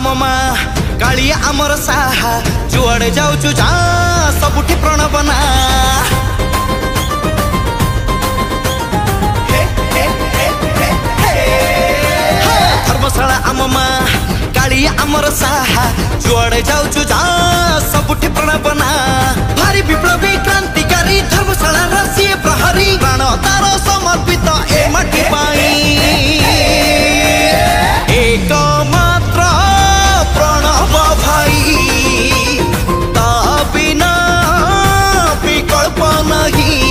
आम माँ कालिया आमर साहा जुआड़े जाऊचु जा सबुठी प्रणव ना धर्मशाला आम माँ कालिया आमर साहा जुआड़े जाऊचु जा सबुठी प्रणव ना भारी विप्लवी क्रांतिकारी धर्मशाला राशि प्रहरी प्राण तार समर्पित ए माटी पाई एक मात्र प्रणव भाई ता बिना विकल्प नहीं।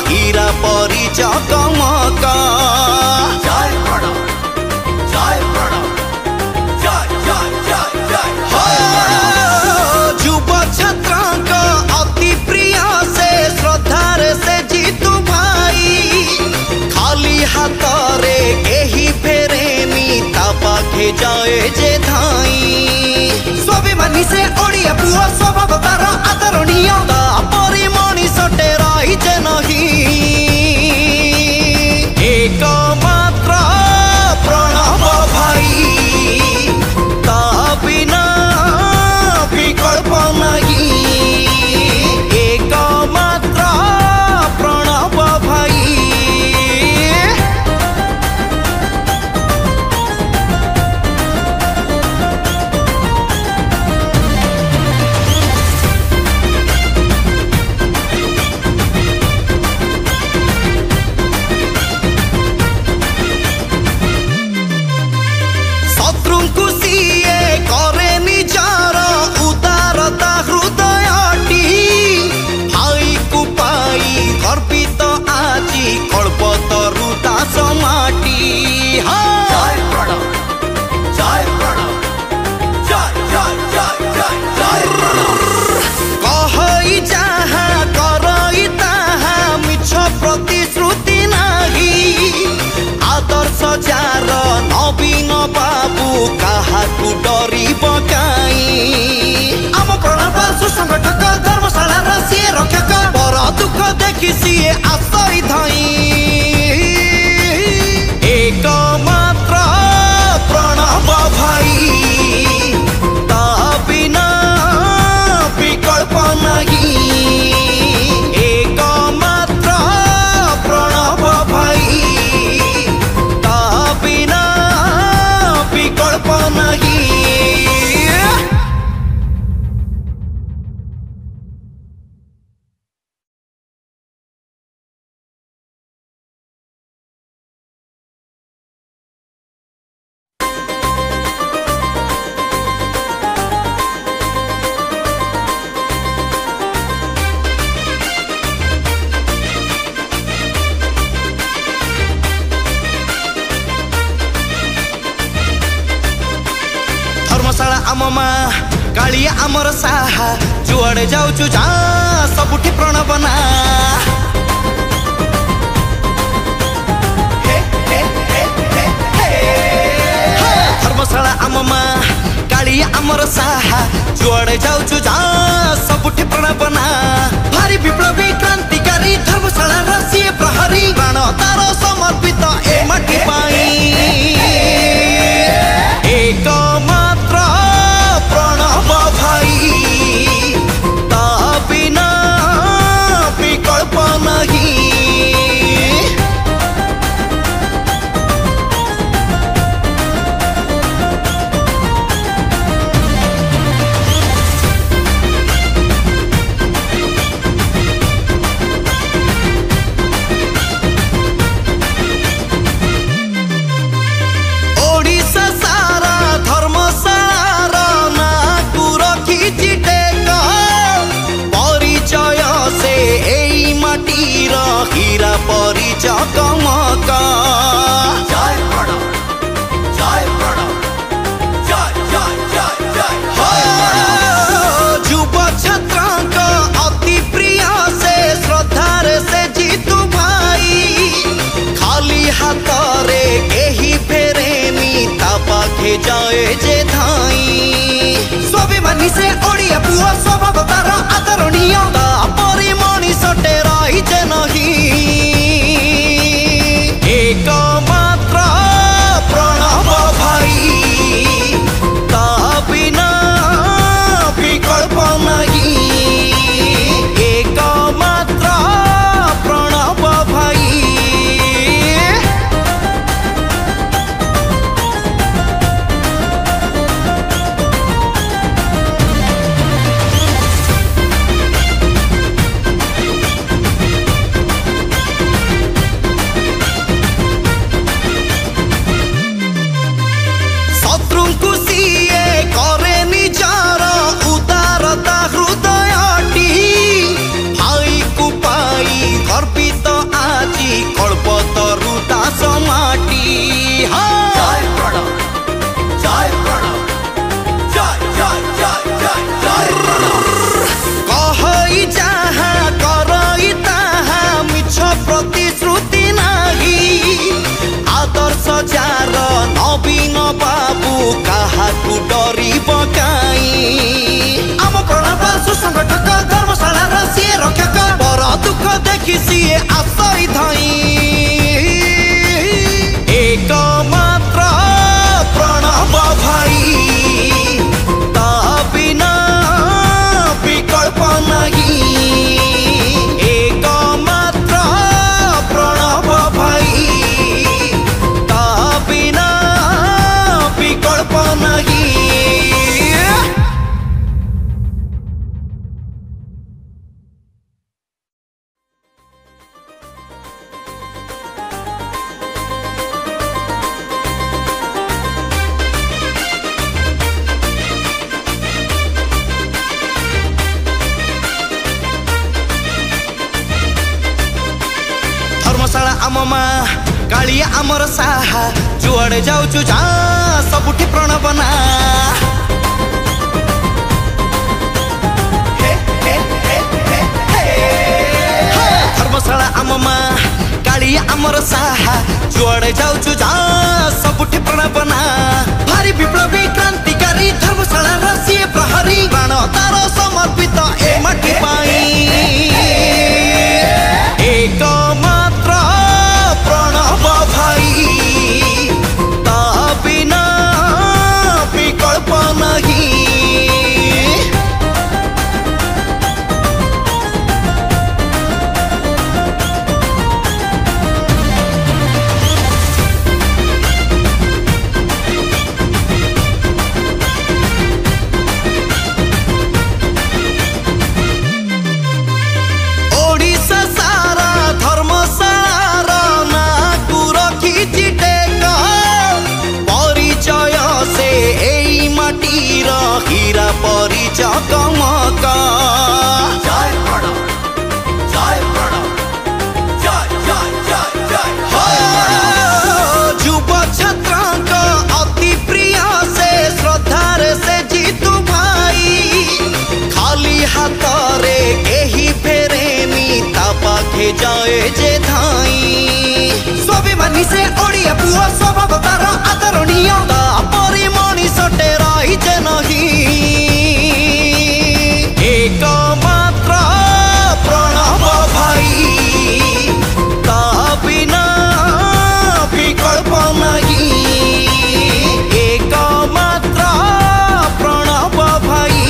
हीरा परी जगमग जय प्रणव जय प्रणव जय जय जय जय युव छात्र अति प्रिय से श्रद्धार से जीतू भाई खाली हाथ रे केही फेरेनी ता पाखे जाए जे धाई स्वाभिमानी से ओडिया पुआ स्वभाव तार आदरणीय तापरी मनीषटे रही जे नहीं एक मात्र प्रणव भाई ता बिना विकल्प नहीं एक मात्र प्रणव भाई। नवीन बाबू काहाकू डरी पकाई आम प्रणव सुसंगठक धर्मशाला राशि रक्षक पर दुख देखी सीए आशय धाई एक मात्र प्रणव भाई ता बिना विकल्प नहीं एक मात्र प्रणव भाई ता बिना विकल्प नहीं। धर्मशाला आम माँ कालिया आमर साहा जुआड़े जाऊचु जा सबुठी प्रणव ना धर्मशाला आम माँ कालिया आमर साहा जुआड़े जाऊचु जा सबुठी प्रणव ना भारी विप्लवी क्रांतिकारी धर्मशाला राशि प्रहरी प्राण तार समर्पित ए माटी पाई एक मात्र प्रणव भाई ता बिना विकल्प नहीं। हीरा परी जगमग जय प्रणव जय प्रणव जय जय जय जय बाबू काहाकू डरिब काई आम प्रणव सुसंगठक धर्मशाला सी रक्षक पर दुख देखी सी आशय धाई एकमात्र प्रणव भाई ता बिना विकल्प नहीं एकमात्र प्रणव भाई ता बिना विकल्प नहीं। धर्मशाला आम माँ कालिया आमर साहा जुआड़े जाऊचु जा सबुठी प्रणव ना धर्मशाला आम माँ कालिया आमर साहा जुआड़े जाऊचु जा सबुठी प्रणव ना भारी विप्लवी क्रांतिकारी धर्मशाला रसी प्रहरी प्राण तार समर्पित ए माटी पाई एकमात्र प्रणव भाई ता बिना विकल्प नहीं। हीरा परी चकमक जय प्रणव जय प्रणव जय जय जय जय युव छात्र अति प्रिय से श्रद्धार से जीतू भाई खाली हाथ रे केही फेरेनी ता पाखे जाए जे धाई स्वाभिमानी से ओडिया पुआ स्वभाव तार आदरणीय तापरी मनीषटे रही जे नहीं एकमात्र प्रणव भाई ता बिना विकल्प नहीं एकमात्र प्रणव भाई।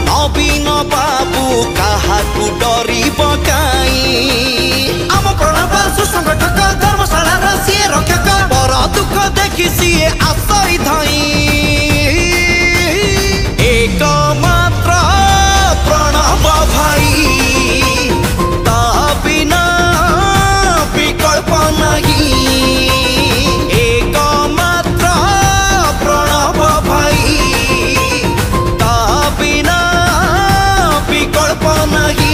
नवीन बाबू काहाकू डरिब काई आम प्रणव सुसंगठक धर्मशाला सी रक्षक पर दुख देखी सी आशय धाई एकमात्र प्रणव भाई ता बिना विकल्प नहीं एकमात्र प्रणव भाई ता बिना विकल्प नहीं।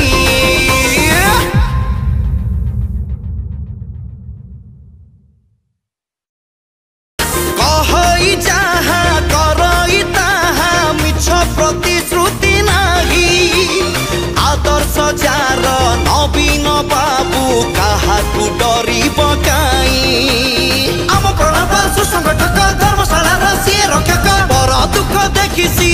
कहई जहा करई ताहा मिछ प्रतिश्रुति नहीं आदर्श जार नवीन बाबू काहाकू डरिब काई आम प्रणव सुसंगठक धर्मशाला सी रक्षक पर दुख देखी सी